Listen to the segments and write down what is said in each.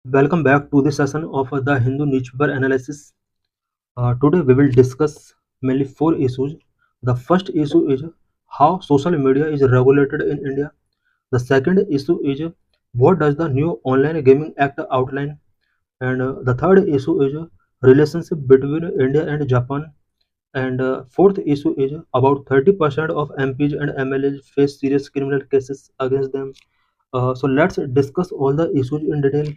Welcome back to this session of the Hindu newspaper analysis. Today we will discuss mainly four issues. The first issue is how social media is regulated in India. The second issue is what does the new Online Gaming Act outline, and the third issue is relationship between India and Japan. And fourth issue is about 30% of MPs and MLAs face serious criminal cases against them. So let's discuss all the issues in detail.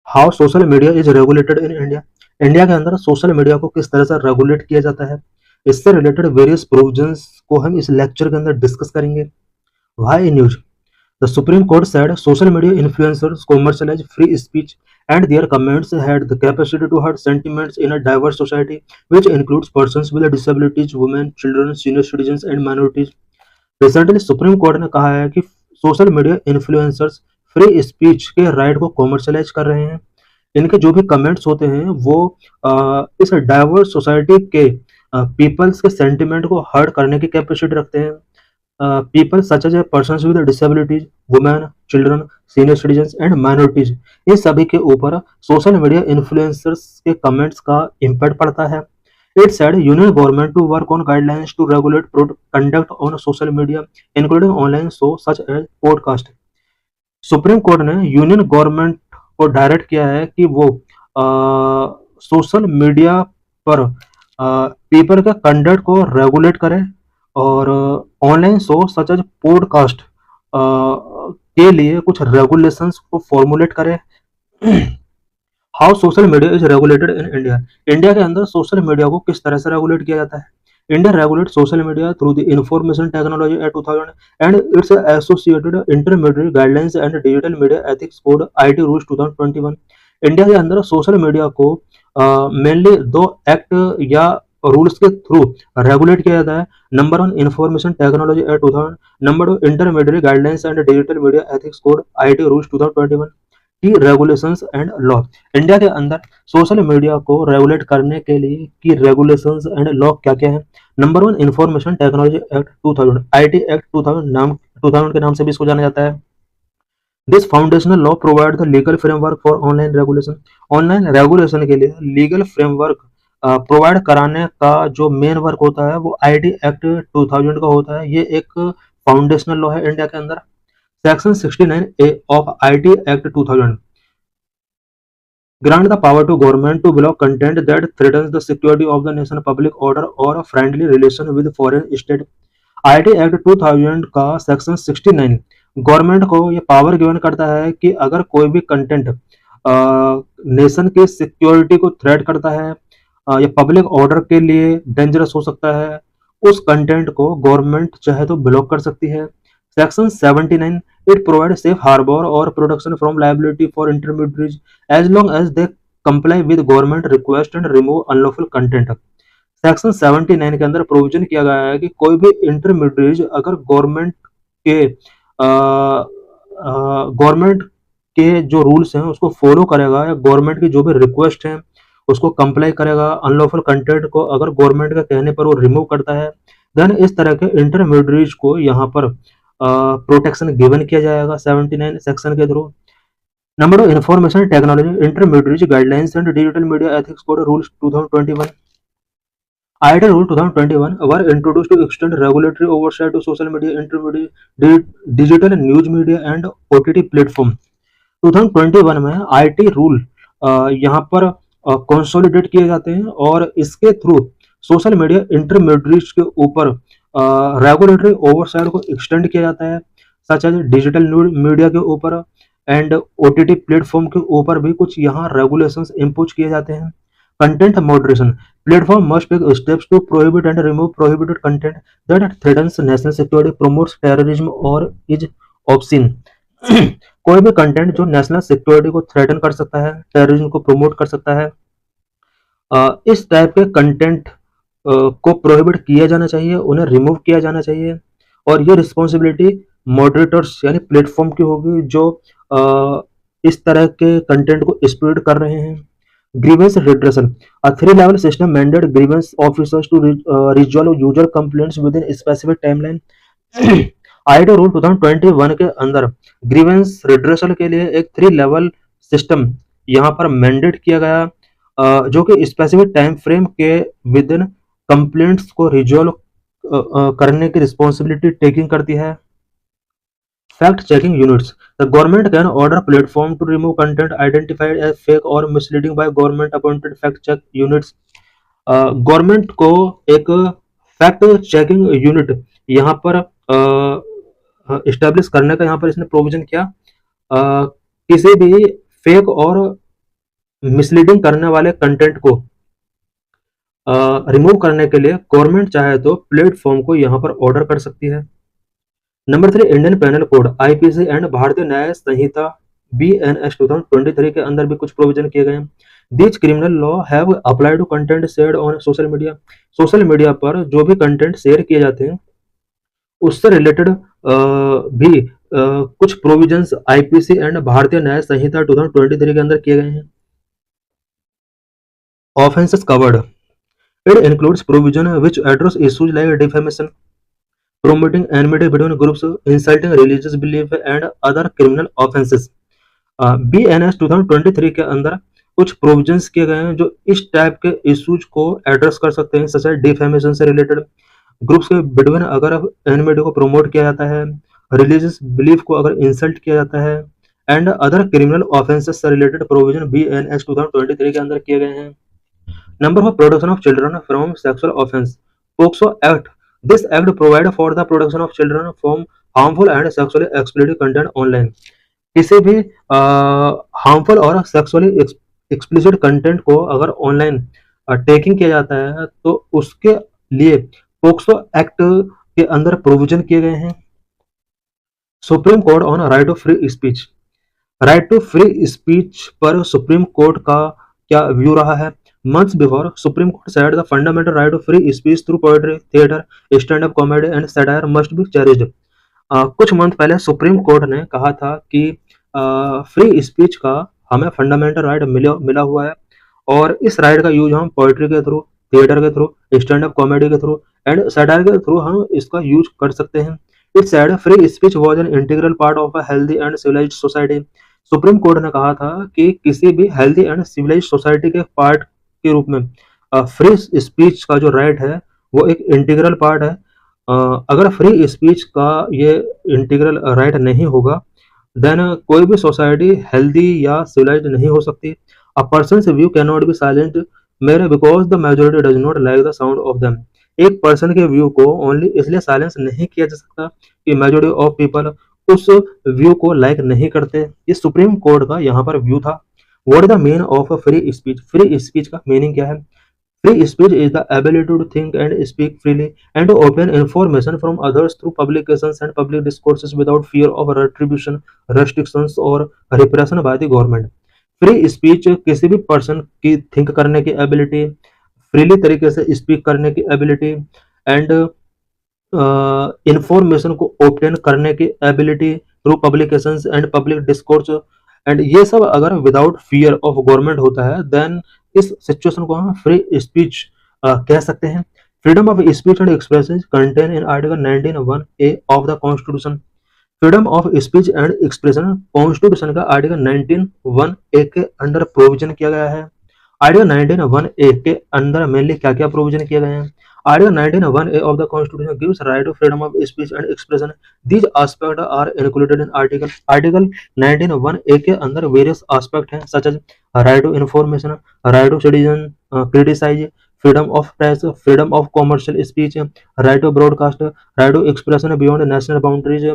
How social media is regulated in India. India के अंदर social media को किस तरह से regulate किया जाता है, इससे रिलेटेड वेरियस प्रोविजंस को हम इस लेक्चर के अंदर डिस्कस करेंगे। Why news the supreme court said social media influencers commercialize free speech and their comments had the capacity to hurt sentiments in a diverse society which includes persons with disabilities, women, children, senior citizens and minorities। Recently supreme Court ने कहा है कि social media influencers free speech के right को commercialise कर रहे हैं। इनके जो भी कमेंट्स होते हैं वो इस डाइवर्स सोसाइटी के पीपल्स के सेंटिमेंट को हर्ट करने की कैपेसिटी रखते हैं। People such as persons with disabilities, women, children, senior citizens and minorities, इन सभी के ऊपर सोशल मीडिया इन्फ्लुएंसर्स के कमेंट्स का इम्पैक्ट पड़ता है। It said union government to work on guidelines to regulate conduct on social media, including online shows such as podcast। Supreme Court ने union government को डायरेक्ट किया है कि वो सोशल मीडिया पर पीपल के कंडक्ट को रेगुलेट करे और online show such as podcast के लिए कुछ रेगुलेशंस को फॉर्मुलेट करे। How social media is regulated in India. India के अंदर सोशल मीडिया को किस तरह से रेगुलेट किया जाता है। India regulate social media through the information technology act 2000 and it's associated intermediate guidelines and digital media ethics code IT rules 2021। India के अंदर सोशल मीडिया को मेनली दो एक्ट या रूल्स के थ्रू रेगुलेट किया जाता है। Number 1 information technology act 2000, number 2 intermediate guidelines and digital media ethics code IT rules 2021 की रेगुलेशंस एंड लॉ। इंडिया के अंदर सोशल मीडिया को रेगुलेट करने के लिए की रेगुलेशंस एंड लॉ क्या क्या है। Number 1 information technology act 2000, IT act 2000 के नाम से भी इसको जाना जाता है। This foundational law provide the legal framework for online regulation. Online regulation के लिए लीगल फ्रेमवर्क प्रोवाइड कराने का जो मेन वर्क होता है वो आईटी एक्ट 2000 का होता है। ये एक फाउंडेशनल लॉ है इंडिया के अंदर। Section 69A of IT Act 2000 grant the power to government to block content that threatens the security of the nation, public order or a friendly relation with foreign state। IT Act 2000 का section 69 government को ये power given करता है कि अगर कोई भी content nation के सिक्योरिटी को थ्रेट करता है या पब्लिक ऑर्डर के लिए डेंजरस हो सकता है, उस कंटेंट को गवर्नमेंट चाहे तो ब्लॉक कर सकती है। Section 79 it provides safe harbor or protection from liability for intermediaries as long as they comply with government request and remove unlawful content। Section 79 के अंदर प्रोविजन किया गया है कि कोई भी इंटरमीडिएट अगर गवर्नमेंट के जो रूल्स हैं उसको फॉलो करेगा या गवर्नमेंट की जो भी रिक्वेस्ट है उसको कंप्लाई करेगा, अनलॉफुल कंटेंट को अगर गवर्नमेंट के कहने पर वो रिमूव करता है, देन इस तरह के इंटरमीडिएट को यहाँ पर प्रोटेक्शन गिवन किया जाएगा 79 सेक्शन के through. Number 2 information technology intermediate guidelines and digital media ethics code rules 2021। IT rule 2021 were introduced to extend regulatory oversight to social media, intermediate, digital news media and OTT platform। 2021 में IT rule यहाँ पर consolidate किए जाते हैं और इसके through social media intermediates के ऊपर रेगुलेटरी ओवरसाइट को एक्सटेंड किया जाता है, सच एज डिजिटल मीडिया के ऊपर एंड ओटीटी प्लेटफॉर्म के ऊपर भी कुछ यहाँ रेगुलेशंस इम्पोज किए जाते हैं। Content moderation platform must take steps to prohibit and remove prohibited content that threatens national security, promotes terrorism और इज ऑब्सीन। कोई भी कंटेंट जो नेशनल सिक्योरिटी को थ्रेटन कर सकता है, टेररिज्म को प्रमोट कर सकता है, इस टाइप के कंटेंट को प्रोहिबिट किया जाना चाहिए, उन्हें रिमूव किया जाना चाहिए और ये रिस्पॉन्सिबिलिटी मॉडरेटर्स यानी प्लेटफॉर्म की होगी जो इस तरह के कंटेंट को स्प्रेड कर रहे हैं। Grievance redressal a 3 level system mandate grievance officers to resolve user complaints within specific timeline. IT rule 2021 के अंदर ग्रीवेंस रिड्रेसल के लिए एक 3 लेवल सिस्टम यहाँ पर मैंडेट किया गया, जो कि स्पेसिफिक टाइम फ्रेम के विद इन कंप्लेंट्स को रिजॉल्व करने की रिस्पॉन्सिबिलिटी टेकिंग करती है। Fact checking units, the government can order platform to remove content identified as fake और misleading by government appointed fact check units. Government को एक fact checking unit यहाँ पर इस्टेब्लिश करने का यहाँ पर इसने प्रोविजन किया। किसी भी फेक और मिसलीडिंग करने वाले कंटेंट को रिमूव करने के लिए गवर्नमेंट चाहे तो प्लेटफॉर्म को यहाँ पर ऑर्डर कर सकती है। Number 3, Indian penal code IPC and Bharatiya Nyaya Samhita BNS 2023 के अंदर भी कुछ प्रोविजन किए गए हैं। This criminal law have apply to content shared on social media. Social media पर जो भी कंटेंट शेयर किए जाते हैं उससे रिलेटेड भी कुछ provisions IPC and Bharatiya Nyaya संहिता 2023 के अंदर किए गए हैं। Offences covered, it includes provision which address issues like defamation, promoting enmity between groups, insulting religious belief and other criminal offenses। BNS 2023 के अंदर कुछ प्रोविजंस किए गए हैं जो इस टाइप के इश्यूज को एड्रेस कर सकते हैं, सच डिफेमेशन से रिलेटेड, ग्रुप्स के बिटवीन अगर एनिमिटी को प्रमोट किया जाता है, रिलीजियस बिलीफ को अगर इंसल्ट किया जाता है, एंड अदर क्रिमिनल ऑफेंसेस से रिलेटेड प्रोविजन BNS 2023 के अंदर किए गए हैं। Number 4, protection of children from sexual offence, POCSO act. This act provide for the protection of children from harmful and sexually explicit content online. किसी भी harmful और sexually explicit content को अगर ऑनलाइन टेकिंग किया जाता है तो उसके लिए पोक्सो एक्ट के अंदर प्रोविजन किए गए हैं। Supreme Court on right to free speech, right to free speech पर सुप्रीम कोर्ट का क्या व्यू रहा है। Months before, Supreme Court said the fundamental right of free speech through poetry, theatre, stand-up comedy and satire must be cherished। कुछ month पहले supreme Court ने कहा था कि फ्री स्पीच का हमें फंडामेंटल राइट मिला हुआ है और इस राइट का यूज हम पोइट्री के थ्रू, थिएटर के थ्रू, स्टैंड अप कॉमेडी के थ्रू एंड सैटायर के थ्रू हम इसका यूज कर सकते हैं। It said free speech was an integral part of a healthy and civilised society. Supreme Court ने कहा था कि किसी भी हेल्दी एंड सिविलाइज्ड सोसाइटी के पार्ट के रूप में फ्री स्पीच का जो राइट है वो एक इंटीग्रल पार्ट है। अगर फ्री स्पीच का ये इंटीग्रल राइट नहीं होगा देन कोई भी सोसाइटी हेल्दी या सिविलाइज्ड नहीं हो सकती। A person's view can not be silent merely because the majority does not like the sound of them. एक पर्सन के व्यू को ओनली इसलिए साइलेंस नहीं किया जा सकता कि मेजोरिटी ऑफ पीपल उस व्यू को लाइक नहीं करते। ये सुप्रीम कोर्ट का यहाँ पर व्यू था। What is the meaning of a free speech? Free speech का मीनिंग क्या है? Free speech is the ability to think and speak freely and to obtain information from others through publications and public discourses without fear of retribution, restrictions or repression by the government। Free speech किसी भी person की think करने की ability, freely तरीके से speak करने की ability and information को ऑब्टेन करने की ability through publications and public discourse and ये सब अगर विदाउट फियर ऑफ गवर्नमेंट होता है देन इस सिचुएशन को हम फ्री स्पीच कह सकते हैं। Freedom of speech and expression contain in article 19(1)(a) of the constitution. Freedom of speech and expression constitution का आर्टिकल 19(1)(a) के अंदर प्रोविजन किया गया है। आर्टिकल 19(1)(a) के अंदर मेनली क्या क्या प्रोविजन किए गए हैं। Article 19(1)(a) of the Constitution gives right to freedom of speech and expression. These aspects are included in Article 19(1)(a) के अंदर various aspects हैं such as right to information, right to citizen criticize, freedom of press, freedom of commercial speech, right to broadcast, right to expression beyond national boundaries,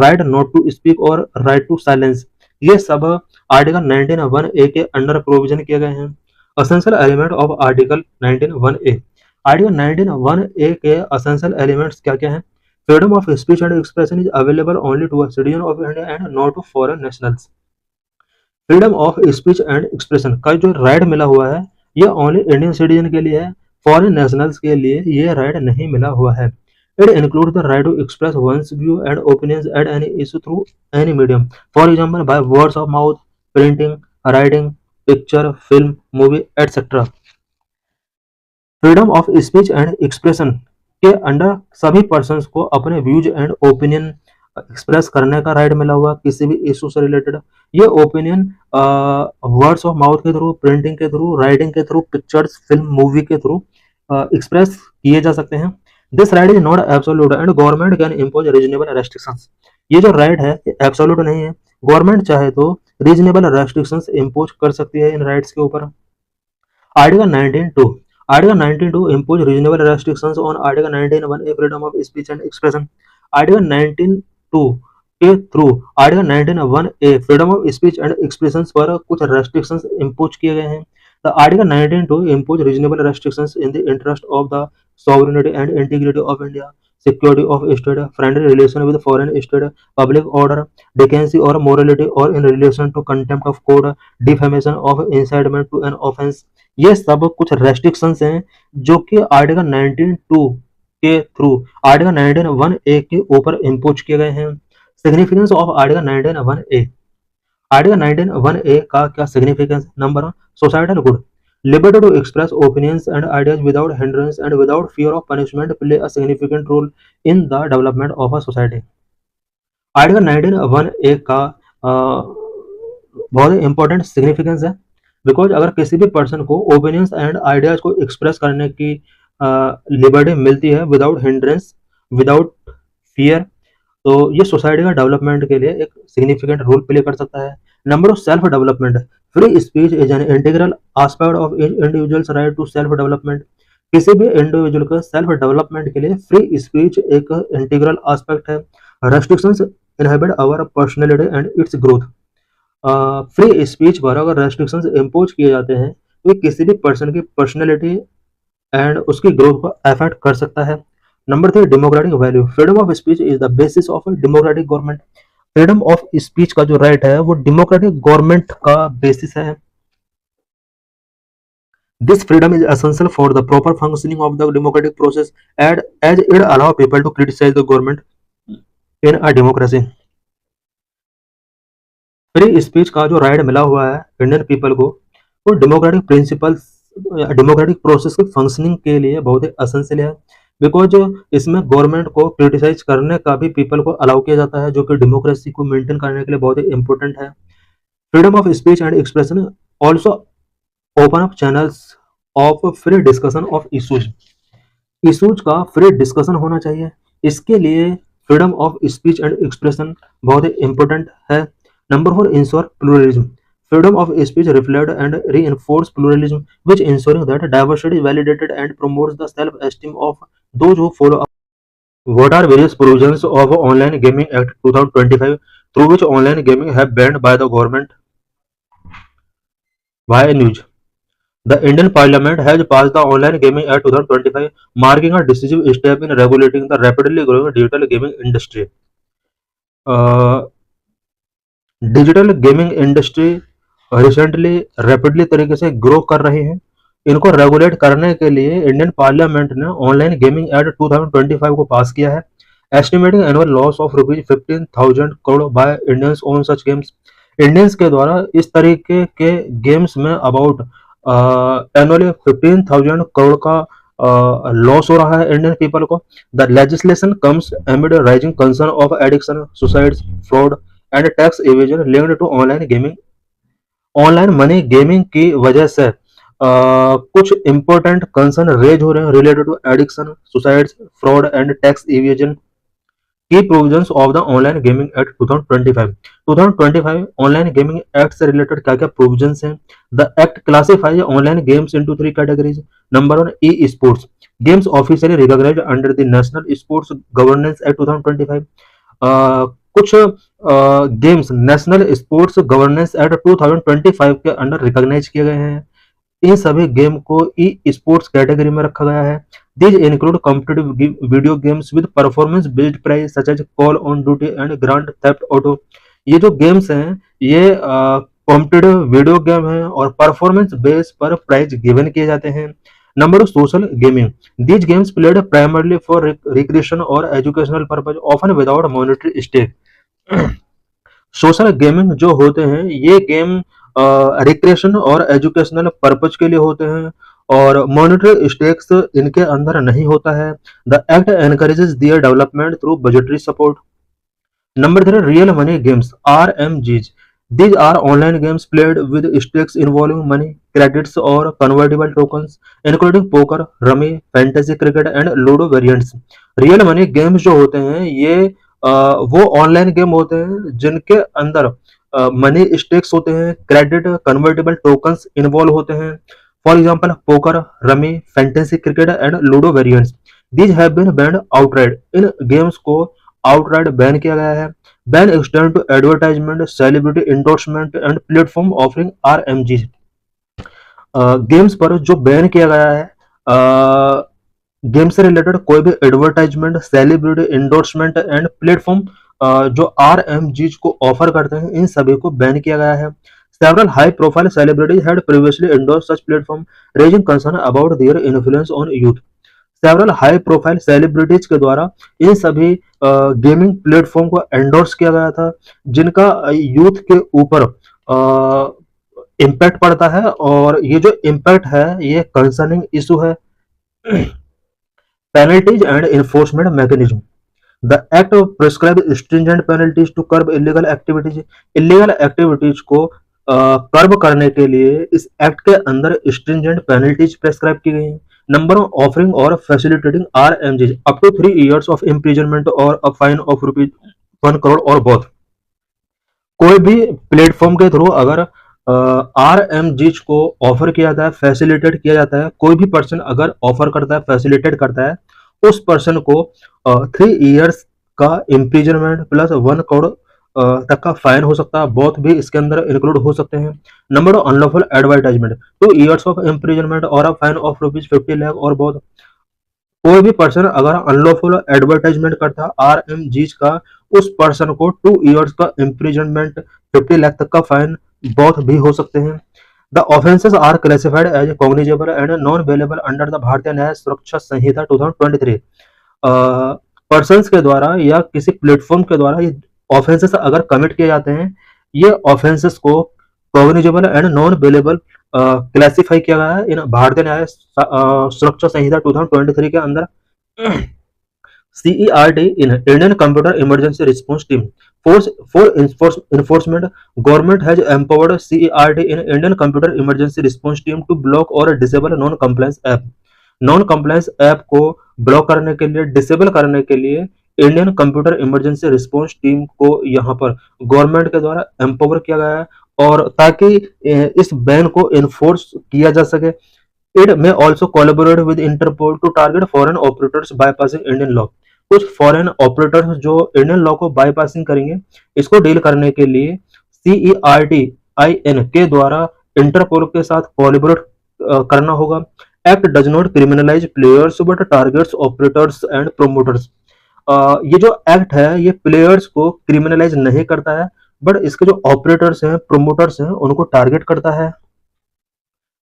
right not to speak or right to silence। ये sub article 19(1)(a) के अंदर provision किए गए हैं। Essential element of Article 19(1)(a। Article 19(1)(a) के essential elements क्या क्या हैं। Freedom of speech and expression is available only to a citizen of India and not to foreign nationals. Freedom of speech and expression का जो right मिला हुआ है ये ओनली इंडियन सिटीजन के लिए है, फॉरेन नेशनल्स के लिए ये राइट नहीं मिला हुआ है। It include the right to express one's view and opinions at any issue through any medium, for example by words of mouth, printing, writing, picture, film, movie etcetera. Freedom of speech and expression के under सभी persons को अपने views and opinion express करने का right मिला हुआ किसी भी इशू से रिलेटेड। ये ओपिनियन वर्ड्स ऑफ माउथ के थ्रू, प्रिंटिंग के थ्रू, राइटिंग के थ्रू, पिक्चर्स, फिल्म, मूवी के थ्रू एक्सप्रेस किए जा सकते हैं। This right is not absolute and government can impose reasonable restrictions. ये जो राइट है ये एब्सोल्यूट नहीं है, गवर्नमेंट चाहे तो रीजनेबल रेस्ट्रिक्शंस इम्पोज कर सकती है इन राइट्स के ऊपर। Article 19(2) article 19(2) impose reasonable restrictions on article 19(1) freedom of speech and expression। Article 19(2) के through article 19(1) freedom of speech and expression पर कुछ रेस्ट्रिक्शंस इम्पोज किए गए हैं। The article 19(2) impose reasonable restrictions in the interest of the sovereignty and integrity of India, security of state, friendly relation with foreign state, public order, decency or morality, or in relation to contempt of court, defamation of incitement to an offense। ये सब कुछ restrictions हैं जो कि article 19(2) के through article 19(1) के ऊपर impose किए गए हैं। Significance of article 19(1)। आर्टिकल 19(1) का क्या significance? Number 1, societal good, liberty to express opinions and ideas without hindrance and without fear of punishment play a significant role in the development of a society। Article 19(1) का बहुत ही important significance है, because अगर किसी भी person को opinions and ideas को express करने की लिबर्टी मिलती है विदाउट हिंड्रेंस, विदाउट फियर, तो ये सोसाइटी का डेवलपमेंट के लिए एक सिग्निफिकेंट रोल प्ले कर सकता है। Number of self development, free speech is an integral aspect of individuals right to self development. किसी भी इंडिविजुअल का सेल्फ डेवलपमेंट के लिए फ्री स्पीच एक इंटीग्रल एस्पेक्ट है। Restrictions inhibit our personality and its growth. Free speech पर अगर restrictions impose किए जाते हैं तो किसी भी पर्सन की पर्सनैलिटी एंड उसकी ग्रोथ को अफेक्ट कर सकता है। Number 3, democratic value, freedom of speech is the basis of democratic government. Freedom of speech का जो राइट है वो डेमोक्रेटिक गवर्नमेंट का बेसिस है। This freedom is essential for the proper functioning of the democratic process and as it allow people to criticise the government in a democracy. Free speech का जो right मिला हुआ है Indian people को, वो democratic principles, democratic process के functioning के लिए बहुत ही असेंशियल है, बिकॉज इसमें गवर्नमेंट को क्रिटिसाइज करने का भी पीपल को अलाउ किया जाता है, जो कि डेमोक्रेसी को मेंटेन करने के लिए बहुत ही इंपॉर्टेंट है। Freedom of speech and expression also open up channels of free discussion of issues. Issues का फ्री डिस्कशन होना चाहिए, इसके लिए freedom of speech and expression बहुत ही इंपॉर्टेंट है। Number 4, ensure pluralism, freedom of speech reflect and reinforce pluralism, which ensuring that diversity is validated and promotes the self-esteem of those who follow up. What are various provisions of Online Gaming Act 2025 through which online gaming have banned by the government? Via news. The Indian Parliament has passed the Online Gaming Act 2025, marking a decisive step in regulating the rapidly growing digital gaming industry. Digital gaming industry recently rapidly तरीके से grow कर रही है। इनको regulate करने के लिए Indian parliament ने ऑनलाइन गेमिंग एक्ट 2025 को पास किया है। Estimating annual loss of ₹15,000 crore by Indians on such games. Indians के द्वारा इस तरीके के गेम्स में अबाउट एनुअली 15,000 करोड़ का लॉस हो रहा है इंडियन पीपल को। The legislation comes amid rising concern of addiction, suicide, fraud and tax evasion linked to online gaming. Online money gaming की वजह से कुछ इंपॉर्टेंट कंसर्न रेज हो रहे हैं related to addiction, suicide, fraud and tax evasion. की provisions of the online gaming act 2025 online gaming act से related क्या क्या प्रोविजंस हैं? The act classifies online games into 3 categories. Number 1, e sports, games officially recognised under the national sports governance act 2025। कुछ games national sports governance act 2025 के under recognise किए गए हैं। इन सभी गेम को ई स्पोर्ट्स कैटेगरी में रखा गया है। These include competitive video games with performance based prize such as Call on Duty and Grand Theft Auto। ये जो गेम्स हैं ये कॉम्पिटिटिव वीडियो गेम हैं और परफॉर्मेंस बेस पर प्राइज गिवन किए जाते हैं। Number 2, social gaming, these games played primarily for recreation और educational purpose often without monetary stake. Social gaming जो होते हैं ये गेम रिक्रिएशन और एजुकेशनल पर्पज के लिए होते हैं और मॉनेटरी स्टेक्स इनके अंदर नहीं होता है। The act encourages their development through budgetary support. Number three, real money games, RMGs. These are online games played with stakes involving money, credits, or convertible tokens, including poker, rummy, fantasy cricket, and ludo variants. Real money games जो होते हैं ये वो online game होते हैं जिनके अंदर money stakes होते हैं, क्रेडिट, कन्वर्टेबल टोकन्स इन्वॉल्व होते हैं. For example poker, rummy, fantasy cricket and ludo variants. These have been banned outright. इन गेम्स को आउटराइट बैन किया गया है. Ban extend to advertisement, celebrity endorsement and platform offering RMG. Games पर जो ban किया गया है, गेम से रिलेटेड कोई भी advertisement, celebrity endorsement and platform जो RMG को ऑफर करते हैं, इन सभी को बैन किया गया है. Several high-profile celebrities had previously endorsed such platform, raising concern about their influence on youth. Several high-profile celebrities के द्वारा इन सभी गेमिंग प्लेटफॉर्म को एंडोर्स किया गया था, जिनका यूथ के ऊपर इम्पैक्ट पड़ता है, और ये जो इम्पैक्ट है ये कंसर्निंग इशू है. Penalties and enforcement mechanism. The act prescribe stringent penalties to curb illegal activities. Illegal activities को कर्ब करने के लिए इस एक्ट के अंदर स्ट्रिंजेंट पेनल्टीज प्रेस्क्राइब की गई हैं. नंबर ऑफरिंग और facilitating RMG up to 3 years of imprisonment और अ फाइन ऑफ ₹1 crore और बोथ. कोई भी प्लेटफॉर्म के थ्रू अगर RMGs को ऑफर किया जाता है, फैसिलिटेट किया जाता है, कोई भी पर्सन अगर ऑफर करता है, फैसिलिटेट करता है, उस पर्सन को 3 years का इम्प्रिजनमेंट प्लस 1 crore तक का फाइन हो सकता है. बोथ भी इसके अंदर इंक्लूड हो सकते हैं. Number of unlawful advertisement, 2 years of imprisonment और अ फाइन ऑफ ₹50 lakh और बोथ. कोई भी पर्सन अगर अनलॉफुल एडवर्टाइजमेंट करता है RMGs का, उस पर्सन को 2 years का इम्प्रिजनमेंट, 50 लाख तक का फाइन, बोथ भी हो सकते हैं. The offences are classified as cognizable and non bailable under the Bharatiya Nyaya सुरक्षा संहिता 2023. पर्सन्स के द्वारा या किसी प्लेटफॉर्म के द्वारा ये ऑफेंसेस अगर कमिट किए जाते हैं, ये ऑफेंसेस को cognizable and non bailable classify किया गया है इन भारतीय न्याय सुरक्षा संहिता 2023 के अंदर. CERT in Indian Computer Emergency Response Team. For enforcement, government has empowered CERT in Indian Computer Emergency Response Team to block or disable non-compliance app. Non-compliance app को block करने के लिए, डिसेबल करने के लिए Indian computer emergency response team को यहाँ पर गवर्नमेंट के द्वारा एम्पावर किया गया है, और ताकि इस बैन को इन्फोर्स किया जा सके. It may also collaborate with Interpol to target foreign operators bypassing Indian law. कुछ फॉरेन ऑपरेटर्स जो इंडियन लॉ को बाईपासिंग करेंगे, इसको डील करने के लिए CERT-IN के द्वारा इंटरपोल के साथ कोलैबोरेट करना होगा. Act does not criminalize players but targets operators and promoters. ये जो एक्ट है ये प्लेयर्स को क्रिमिनलाइज नहीं करता है, बट इसके जो ऑपरेटर्स हैं, प्रोमोटर्स हैं, उनको टारगेट करता है.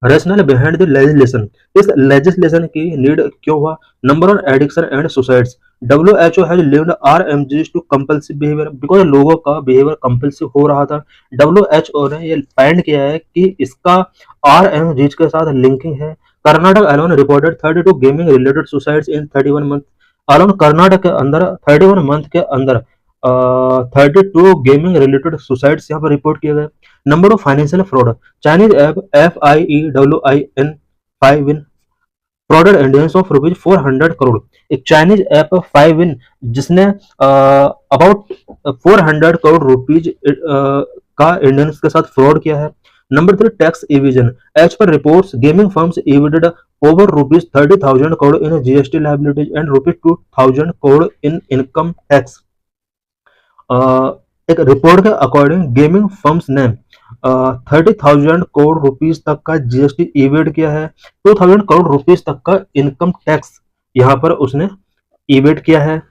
Rational behind the legislation. इस लेजिस्लेशन की नीड क्यों हुआ? Number on addiction and suicides. WHO has linked RMGs to compulsive behaviour because लोगों का बिहेवियर कंपल्सिव हो रहा था. WHO ने ये फाइंड किया है कि इसका RMGs के साथ लिंकिंग है. Karnataka alone reported 32 gaming related suicides in 31 month. Alone Karnataka के अंदर 31 मंथ के अंदर 32 गेमिंग रिलेटेड सुसाइड्स यहाँ पर रिपोर्ट किए गए. Number of financial fraud. Chinese app FIEWIN 5win frauded Indians of ₹400 crore. एक चाइनीज ऐप 5win जिसने अबाउट 400 crore रुपीज का इंडियंस के साथ फ्रॉड किया है. Number 3, tax evasion. As per reports gaming firms evaded over ₹30,000 crore in GST liabilities and ₹2,000 crore in income tax. एक report के according gaming firms ने 30,000 crore rupees तक का GST इवेड किया है, 2,000 करोड़ रुपीस तक का इनकम टैक्स यहाँ पर उसने इवेड किया है.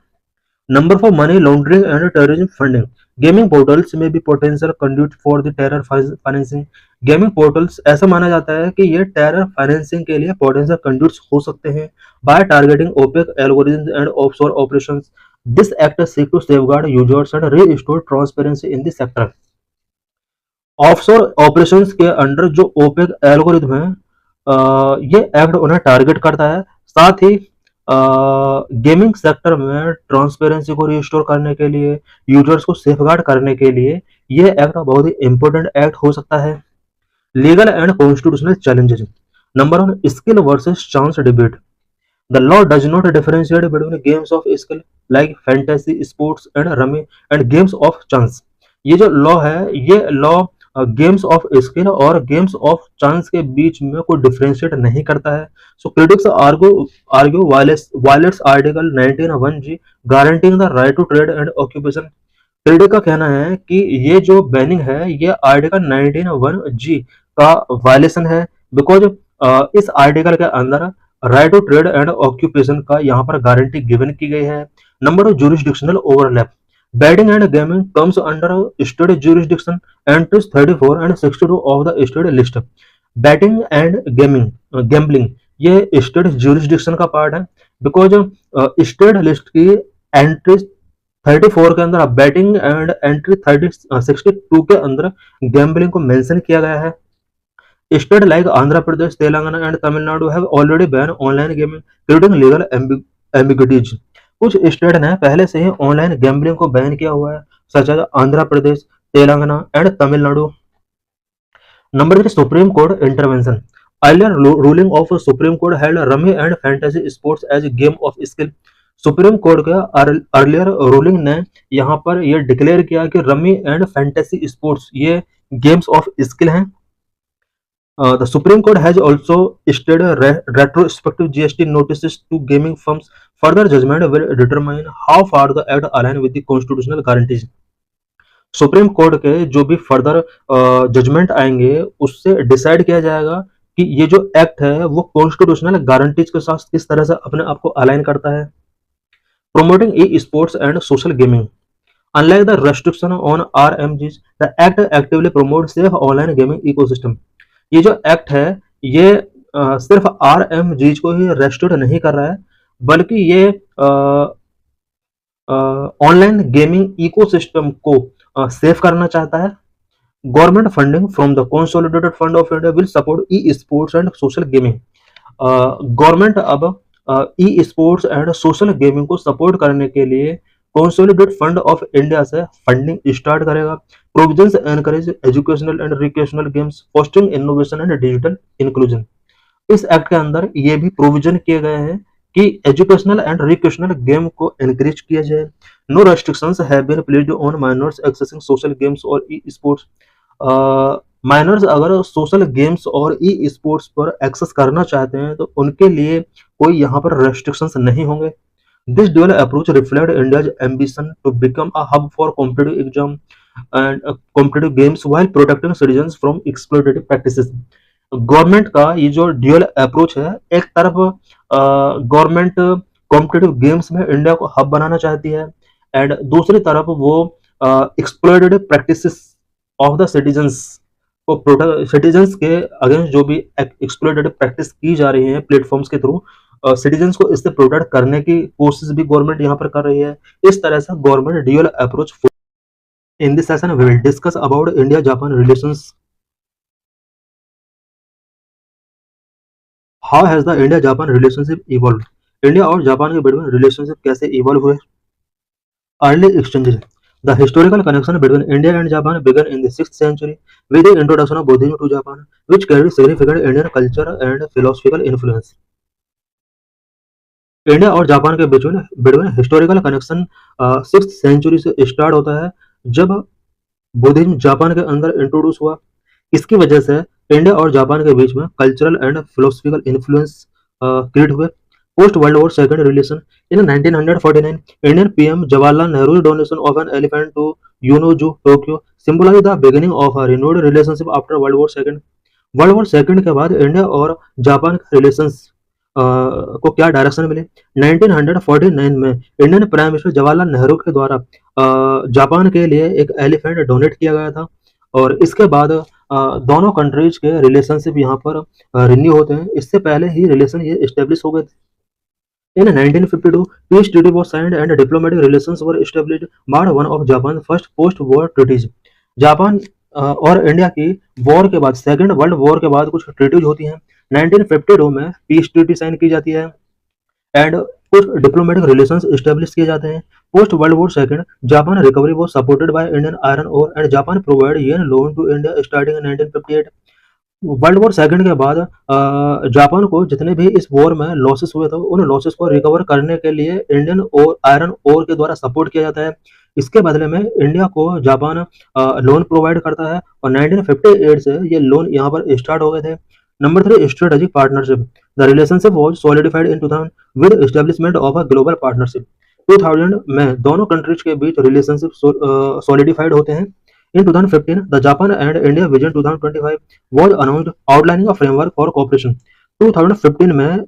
Number for money laundering and terrorism funding. Gaming portals में भी potential conduit for the terror financing. Gaming portals ऐसा माना जाता है कि ये टेरर फाइनेंसिंग के लिए पोटेंशियल कंड्यूट्स हो सकते हैं by targeting opaque algorithms and offshore operations. This act seek to safeguard users and restore transparency in the sector. Offshore operations के अंडर जो ओपेक एल्गोरिथम है, ये एक्ट उन्हें टारगेट करता है. साथ ही गेमिंग सेक्टर में ट्रांसपेरेंसी को रिस्टोर करने के लिए, यूजर्स को सेफगार्ड करने के लिए ये एक्ट बहुत ही इंपॉर्टेंट एक्ट हो सकता है। Legal and constitutional challenges. Number one, skill versus chance debate. The law does not differentiate between games of skill like fantasy, sports and rummy and games of chance। ये जो law है, ये law games of skill और games of chance के बीच में कोई differentiate नहीं करता है। So critics argue violates article 19(1)(g guaranteeing the right to trade and occupation. Critic का कहना है कि ये जो बैनिंग है ये आर्टिकल 19(1)(g का वायलेशन है, बिकॉज इस आर्टिकल के अंदर right to trade and occupation का यहाँ पर गारंटी गिवन की गई है। Number 2, jurisdictional overlap. Betting and gaming comes under state jurisdiction entries 34 and 62 of the state list. Betting and gambling ये स्टेट जुरिस्डिक्शन का पार्ट है, बिकॉज स्टेट लिस्ट की एंट्री 34 के अंदर बैटिंग एंड एंट्री 62 के अंदर गैम्बलिंग को मेंशन किया गया है। State like Andhra Pradesh, Telangana and Tamil Nadu have already ban online gaming creating legal ambiguities. कुछ स्टेट ने पहले से ही ऑनलाइन गैम्बलिंग को बैन किया हुआ है, such as Andhra Pradesh, Telangana and Tamil Nadu. Number 3, supreme court intervention. Earlier ruling of supreme court held rummy and fantasy sports as game of skill. Supreme court के अर्लियर रूलिंग ने यहाँ पर यह डिक्लेयर किया कि रमी एंड फैंटेसी स्पोर्ट्स ये गेम्स ऑफ स्किल हैं। The Supreme Court has also issued retrospective GST notices to gaming firms. Further judgment will determine how far the act align with the constitutional guarantees. Supreme court के जो भी further judgement आएंगे उससे decide किया जाएगा कि ये जो एक्ट है वो कॉन्स्टिट्यूशनल गारंटीज के साथ किस तरह से अपने आप को अलाइन करता है। Promoting E sports and social gaming. Unlike the restriction on RMGs, the act actively promotes safe online gaming ecosystem. ये जो एक्ट है ये सिर्फ RMGs को ही रेस्ट्रिक्ट नहीं कर रहा है, बल्कि ये ऑनलाइन गेमिंग इकोसिस्टम को सेफ करना चाहता है। Government funding from the consolidated fund of India will support e sports and social gaming. Government अब e sports and social gaming को सपोर्ट करने के लिए कंसोलिडेटेड फंड ऑफ इंडिया से फंडिंग स्टार्ट करेगा। Provisions encourage educational and recreational games, fostering innovation and digital inclusion. इस act के अंदर ये भी प्रोविजन किए गए हैं कि एजुकेशनल एंड रिक्रिएशनल गेम को एनकरेज किया जाए। No restrictions have been placed on minors accessing social games और ई स्पोर्ट्स। माइनर्स अगर सोशल गेम्स और ई स्पोर्ट्स पर एक्सेस करना चाहते हैं तो उनके लिए कोई यहाँ पर रेस्ट्रिक्शंस नहीं होंगे। This dual approach reflects India's ambition to become a hub for competitive exam and competitive games while protecting citizens from exploitative practices. Government का ये जो ड्यूअल अप्रोच है, एक तरफ गवर्नमेंट कॉम्पिटिटिव गेम्स में इंडिया को हब बनाना चाहती है एंड दूसरी तरफ वो exploitative practices of the citizens को प्रोटेक्ट, सिटीजन्स के अगेंस्ट जो भी एक्सप्लॉयटेटिव प्रैक्टिस की जा रही है प्लेटफॉर्म्स के थ्रू सिटीजन्स को इससे प्रोटेक्ट करने की कोशिश भी गवर्नमेंट यहाँ पर कर रही है। इस तरह से government dual approach. In this session we will discuss about India Japan relations. How has the India Japan relationship evolve. India और जापान के बीच में रिलेशनशिप कैसे इवॉल्व हुए। Early exchanges. The historical connection between India and Japan began in the 6th century with the introduction of Buddhism to Japan, which carried significant Indian culture and philosophical influence. India और Japan के बीच में historical connection 6th century से start होता है जब Buddhism Japan के अंदर इंट्रोड्यूस हुआ। इसकी वजह से इंडिया और जापान के बीच में cultural and philosophical influence create हुए। Post world war second relation. In 1949 Indian PM Jawaharlal Nehru donation of an elephant to Ueno zoo Tokyo symbolise the beginning of a renewed relationship after world war second. World war second के बाद India और Japan के relations को क्या direction मिले। 1949 में Indian prime minister Jawaharlal Nehru के द्वारा जापान के लिए एक एलिफेंट डोनेट किया गया था और इसके बाद दोनों कंट्रीज के रिलेशनशिप यहाँ पर रिन्यू होते हैं। इससे पहले ही रिलेशन ये एस्टेब्लिश हो गए थे। In 1952, peace treaty was signed and diplomatic relations were established, marked one of Japan's first post-war treaties. Japan और इंडिया की वॉर के बाद, सेकेंड वर्ल्ड वॉर के बाद कुछ ट्रीटीज होती हैं। 1952 में पीस ट्रीटी साइन की जाती है एंड कुछ डिप्लोमेटिक रिलेशंस स्टेब्लिश किए जाते हैं। Post world war second Japan recovery was supported by Indian iron ore and Japan provide yen loan to India starting in 1958। World war second के बाद Japan को जितने भी इस वॉर में लॉसेस हुए थे उन लॉसेस को रिकवर करने के लिए इंडियन और आयरन ओर के द्वारा सपोर्ट किया जाता है। इसके बदले में इंडिया को जापान लोन प्रोवाइड करता है और 1958 से ये लोन यहाँ पर स्टार्ट हो गए थे। Number 3 strategic partnership. The relationship was solidified in 2000 with establishment of a global partnership. 2000 में दोनों कंट्रीज के बीच रिलेशनशिप सॉलिडिफाइड होते हैं। In 2015, the Japan and India Vision 2025 was announced outlining a framework for cooperation. 2015 में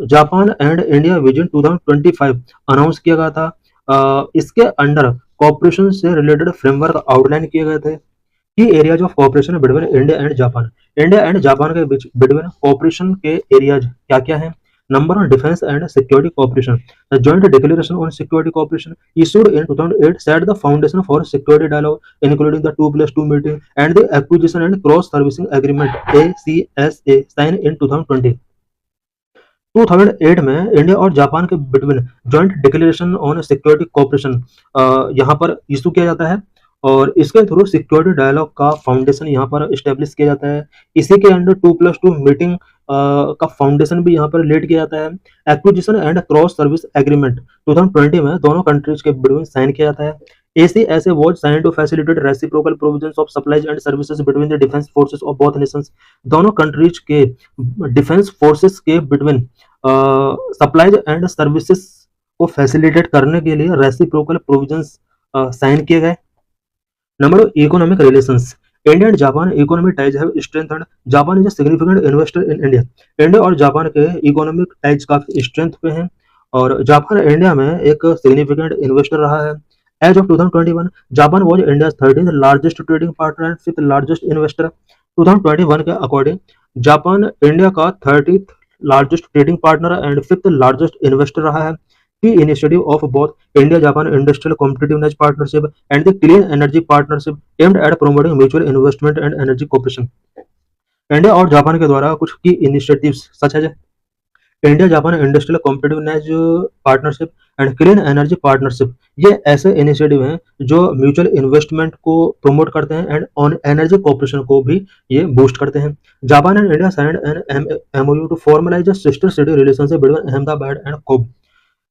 Japan and India vision 2025 announce किया गया था। इसके अंडर कॉपरेशन से रिलेटेड फ्रेमवर्क आउटलाइन किए गए थे। की areas of cooperation between India and Japan. India and Japan के बीच बिटवीन कॉपरेशन के एरियाज क्या क्या है? Number one defence and security corporation. The joint declaration on security corporation issued in 2008 set the foundation for security dialogue including the 2+2 meeting and the acquisition and cross servicing agreement ACSA signed in 2020। 2008 में India और Japan के between joint declaration on security corporation यहाँ पर issue किया जाता है और इसके थ्रू सिक्योरिटी डायलॉग का फाउंडेशन यहाँ पर स्टेब्लिश किया जाता है। इसी के अंडर 2+2 मीटिंग का फाउंडेशन भी यहाँ पर लेट किया जाता है। Acquisition and cross service agreement 2020 में दोनों कंट्रीज के बिटवीन साइन किया जाता है। ACSA was signed to facilitate reciprocal provisions of supplies and services between the defense forces of both nations। दोनों कंट्रीज के डिफेंस फोर्सेस के बिटवीन सप्लाईज एंड सर्विसेज को फैसिलिटेट करने के लिए रेसिप्रोकल प्रोविजंस साइन किए गए। Number two economic relations. India and Japan economic ties have strengthened. Japan is a significant investor in India. India और जापान के इकोनॉमिक टाइज काफी स्ट्रेंथ पे हैं और जापान इंडिया में एक सिग्निफिकेंट इन्वेस्टर रहा है। As of 2021 Japan was India's 13th largest trading partner and 5th largest investor. 2021 के अकॉर्डिंग जापान इंडिया का 30th largest trading partner and 5th largest investor रहा है। Key initiative of both India-Japan Industrial Competitiveness Partnership and the Clean Energy Partnership aimed at promoting mutual investment and energy cooperation। India और Japan के द्वारा कुछ की initiatives सच है India Japan industrial competitiveness partnership and clean energy partnership. ये ऐसे initiative हैं जो म्यूचुअल इन्वेस्टमेंट को प्रमोट करते हैं एंड ऑन एनर्जी कोऑपरेशन को भी ये बूस्ट करते हैं। Japan and India signed an MOU to formalise sister city relationship between Ahmedabad and Kobe.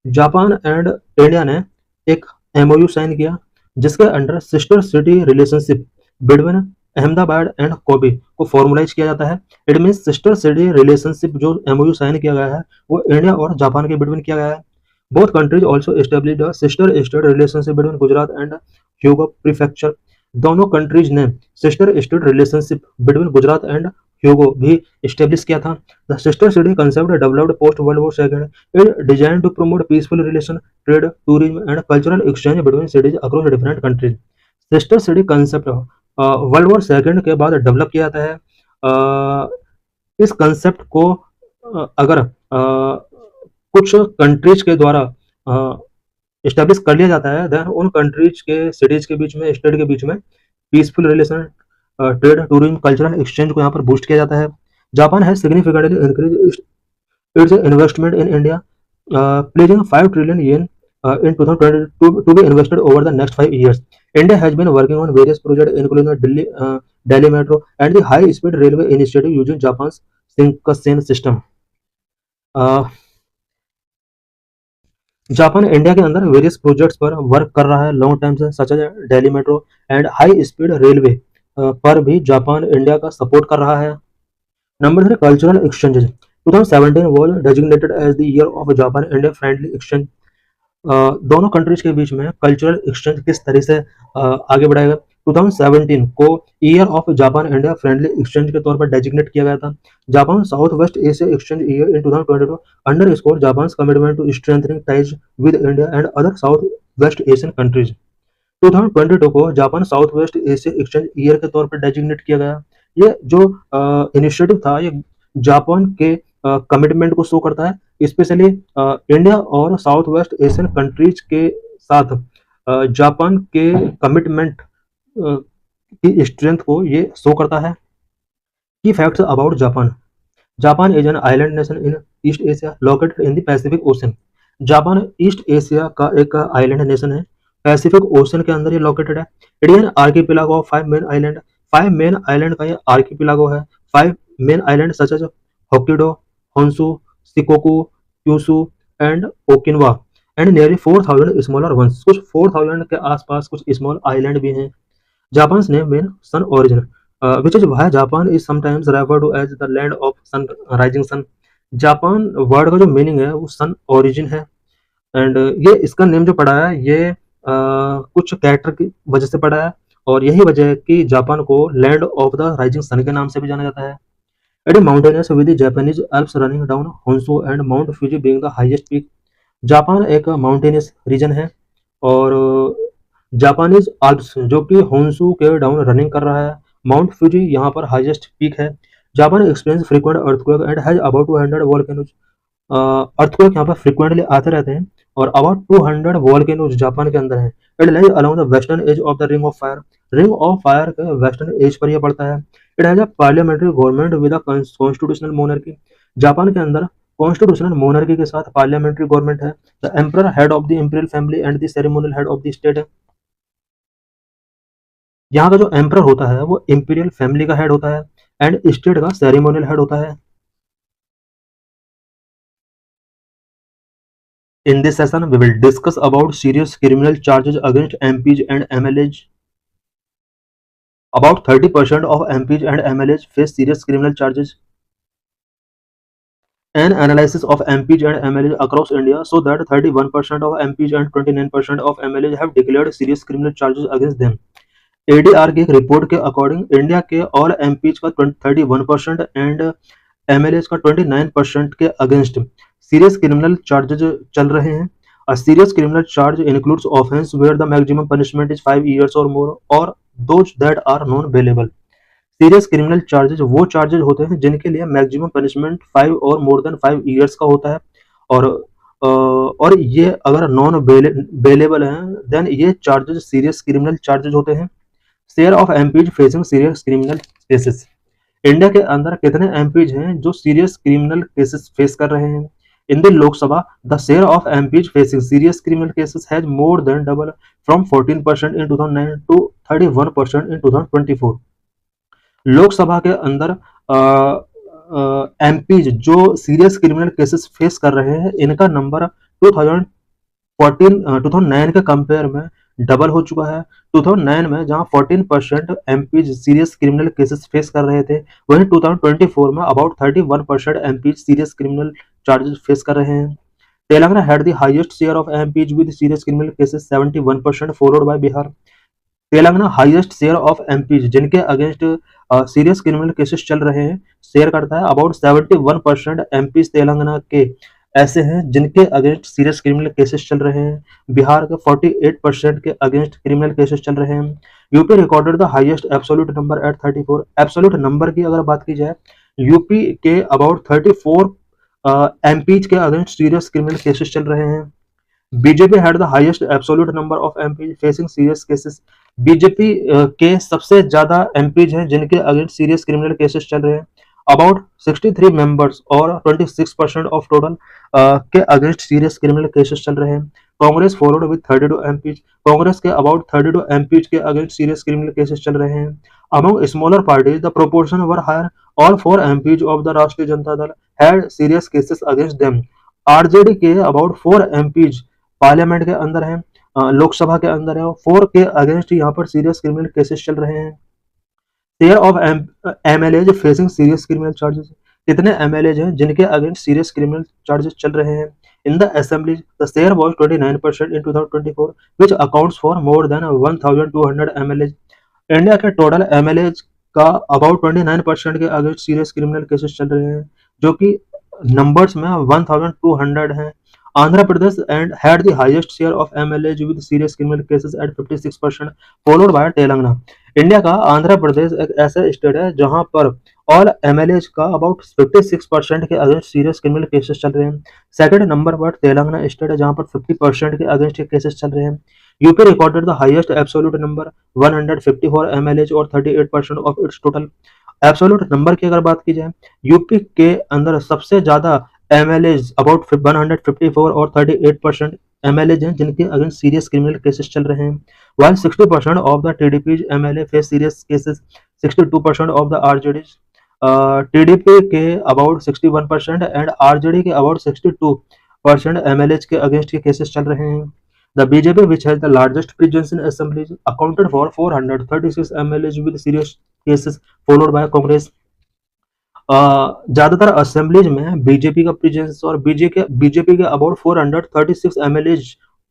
Japan and India ने एक MOU साइन किया जिसके under sister city relationship between Ahmedabad and Kobe को फॉर्मुलाइज किया जाता है। It mean sister city relationship जो MOU sign किया गया है वो इंडिया और जापान के बिटवीन किया गया है। Both countries also established a sister state relationship between Gujarat and Hyogo prefecture. दोनों कंट्रीज ने sister state relationship between Gujarat and Hyogo भी एस्टेब्लिश किया था। The sister city concept developed post world war second. It designed to promote peaceful relation, trade, tourism and cultural exchange between cities across different countries. Sister city concept world war second के बाद develop किया जाता है। इस concept को अगर कुछ countries के द्वारा इस्टेब्लिश कर लिया जाता है देन उन कंट्रीज के सिटीज के बीच में स्टेट के बीच में peaceful relation, trade, tourism, cultural exchange को यहाँ पर बूस्ट किया जाता है। Japan has significantly increase its investment in India pledging 5 trillion yen in 2022 to be invested over the next 5 years। India has been working on various projects including the Delhi Metro and the high speed railway initiative using Japan's Shinkansen system। Japan India के अंदर various projects पर work कर रहा है long time से such as Delhi metro and high speed railway पर भी Japan India का सपोर्ट कर रहा है। Number 3 cultural exchanges. 2017 was designated as the year of Japan India friendly exchange। दोनों कंट्रीज के बीच में कल्चरल एक्सचेंज किस तरह से आगे बढ़ाएगा 2017 को year of Japan India friendly exchange के तौर पर डेजिग्नेट किया गया था। Japan south west Asia exchange year in 2022 underscore Japan commitment to strengthening ties with India and other south west Asian countries. 2022 को Japan south west Asia exchange year के तौर पर डेजिग्नेट किया गया। ये जो इनिशिएटिव था ये जापान के कमिटमेंट को शो करता है, स्पेशली इंडिया और साउथ वेस्ट एशियन कंट्रीज के साथ जापान के कमिटमेंट की स्ट्रेंथ को ये शो करता है। Key facts about Japan. Japan is an island nation in east Asia located in the Pacific ocean. Japan east Asia का एक आइलैंड नेशन है, पैसिफिक ओशन के अंदर ये लोकेटेड है। It is an archipelago of 5 main island. 5 main island का ये archipelago है। 5 main island such as Hokkaido, Honshu, Shikoku, Kyushu and Okinawa and nearly 4000 smaller ones. कुछ 4000 के आसपास कुछ स्मॉल आइलैंड भी हैं। Japan's name means sun origin, which is why Japan is sometimes referred to as the land of sun rising sun. Japan word का जो meaning है वो सन ओरिजिन है। एंड ये इसका नेम जो पड़ा है ये कुछ कैरेक्टर की वजह से पड़ा है, और यही वजह है कि जापान को land of the rising sun के नाम से भी जाना जाता है। It is mountainous with the Japanese Alps running down Honshu and mount Fuji being the highest peak. Japan एक माउंटेनियस रीजन है, और जापानीज आल्प्स जो कि होंशु के डाउन रनिंग कर रहा है, माउंट फ्यूजी यहाँ पर हाईएस्ट पीक है। Japan experience frequent earthquake and has about 200 volcanoes. Earthquake यहाँ पर फ्रीक्वेंटली आते रहते हैं, और अबाउट 200 वोल्केनोज जापान के अंदर है। It lies along the western edge of the ring of fire. Ring of fire के वेस्टर्न एज पर यह पड़ता है। It has a parliamentary government with a constitutional monarchy. Japan के अंदर कॉन्स्टिट्यूशनल मोनर्की के साथ पार्लियामेंट्री गवर्नमेंट है। The emperor head of the imperial family and the ceremonial head of the state है। यहाँ का जो एम्परर होता है वो इंपीरियल फैमिली का हेड होता है एंड स्टेट का सेरेमोनियल हेड होता है। In this session, we will discuss about serious criminal charges against MPs and MLAs. About 30% of MPs and MLAs face serious criminal charges. An analysis of MPs and MLAs across India show that 31% of MPs and 29% of MLAs have declared serious criminal charges against them. ADR की एक report के according India के all MPs का 31% and MLAs का 29% के against serious criminal charges चल रहे हैं। A serious criminal charge includes offense where the maximum punishment is 5 years or more or those that are non-bailable. Serious criminal charges वो charges होते हैं जिनके लिए मैक्सिमम पनिशमेंट 5 और मोर देन 5 इयर्स का होता है, और ये अगर नॉन बेलेबल हैं देन ये चार्जेज सीरियस क्रिमिनल चार्जेज होते हैं। Share of MPs facing serious criminal cases. India के अंदर कितने एमपीज हैं जो सीरियस क्रिमिनल केसेस फेस कर रहे हैं? In the Lok Sabha, the share of MPs facing serious criminal cases has more than doubled from 14% in 2009 to 31% in 2024. Lok Sabha के अंदर MPs जो सीरियस क्रिमिनल केसेस फेस कर रहे हैं इनका नंबर 2009 के कंपेयर में डबल हो चुका है। 2009 में जहां 14% MPs serious criminal cases face कर रहे थे, वहीं 2024 में about 31% MPs serious criminal charges face कर रहे हैं। Telangana had the highest share of MPs with serious criminal cases 71% followed by Bihar. Telangana highest share of MPs जिनके अगेंस्ट सीरियस क्रिमिनल केसेस चल रहे हैं शेयर करता है। अबाउट 71% MPs तेलंगाना के ऐसे हैं जिनके अगेंस्ट सीरियस क्रिमिनल केसेस चल रहे हैं। बिहार के 48% के अगेंस्ट क्रिमिनल केसेस चल रहे हैं। UP recorded the highest absolute number at 34। Absolute number की अगर बात की जाए, यूपी के अबाउट 34 MPs के अगेंस्ट सीरियस क्रिमिनल केसेस चल रहे हैं। BJP had the highest absolute number of MPs facing serious cases. BJP के सबसे ज्यादा MPs हैं जिनके अगेंस्ट सीरियस क्रिमिनल केसेस चल रहे हैं। अबाउट 63 मेंबर्स और 26% ऑफ टोटल के अगेंस्ट सीरियस क्रिमिनल केसेस चल रहे हैं। Congress followed with 32 MPs। Congress के अबाउट 32 MPs के अगेंस्ट सीरियस क्रिमिनल केसेस चल रहे हैं। Among smaller parties the proportion were higher. All 4 MPs of the Rashtriya Janata Dal had serious cases against them. RJD के अबाउट 4 MPs पार्लियामेंट के अंदर हैं, लोकसभा के अंदर है, 4 के अगेंस्ट यहाँ पर सीरियस क्रिमिनल केसेस चल रहे हैं। Share of MLAs facing serious criminal charges. कितने MLAs हैं जिनके अगेंस्ट सीरियस क्रिमिनल चार्जेस चल रहे हैं? In the assembly the share was 29% in 2024 which accounts for more than 1200 MLAs। India के टोटल MLAs का अबाउट 29% के अगेंस्ट सीरियस क्रिमिनल केसेस चल रहे हैं, जो कि नंबर्स में 1200 हैं। Andhra Pradesh and had the highest share of MLAs with serious criminal cases at 56% followed by Telangana. India का आंध्र प्रदेश एक ऐसा स्टेट है जहां पर ऑल MLAs का अबाउट 56% के अगेंस्ट सीरियस क्रिमिनल केसेस चल रहे हैं। सेकंड नंबर पर तेलंगाना स्टेट है जहां पर 50% के अगेंस्ट केसेस चल रहे हैं। UP recorded the highest absolute number 154 MLAs और 38% of its total. Absolute number की अगर बात की जाए, यूपी के अंदर सबसे ज्यादा MLAs अबाउट 154 और 38% MLAs हैं जिनके अगेंस्ट सीरियस क्रिमिनल केसेस चल रहे हैं, while 60% of the TDP's MLA face serious cases, 62% of the RJDs, TDP के अबाउट 61% एंड RJD के अबाउट 62% MLAs के अगेंस्ट के केसेस चल रहे हैं। The BJP, which has the largest presence in assemblies, accounted for 436 MLAs with serious cases, followed by Congress. ज्यादातर assemblies में BJP का प्रेजेंस और बीजेपी के अबाउट 436 MLAs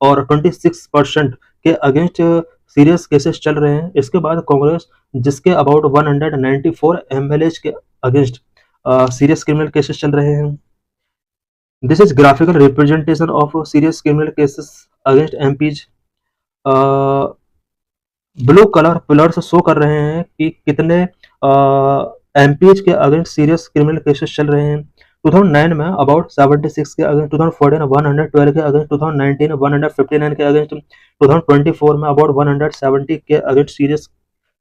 और 26% के अगेंस्ट सीरियस केसेस चल रहे हैं। इसके बाद कांग्रेस जिसके अबाउट 194 MLAs के अगेंस्ट सीरियस क्रिमिनल केसेस चल रहे हैं। This is graphical representation of serious criminal cases against MPs। Blue colour pillars show कर रहे हैं कि कितने MPs के अगेंस्ट सीरियस क्रिमिनल केसेस चल रहे हैं। 2009 में अबाउट 76 के अगेंस्ट, 2014 112 के अगेंस्ट, 2019 159 के अगेंस्ट, 2024 में अबाउट 170 के अगेंस्ट सीरियस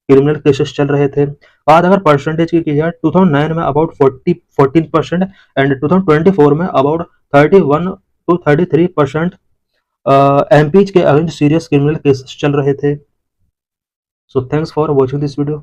क्रिमिनल केसेस चल रहे थे। बात अगर परसेंटेज की जाए, 2009 में अबाउट 14% एंड 2024 में अबाउट 31 to 33% MPs के अगेंस्ट सीरियस क्रिमिनल केसेस चल रहे थे। So thanks for watching this video.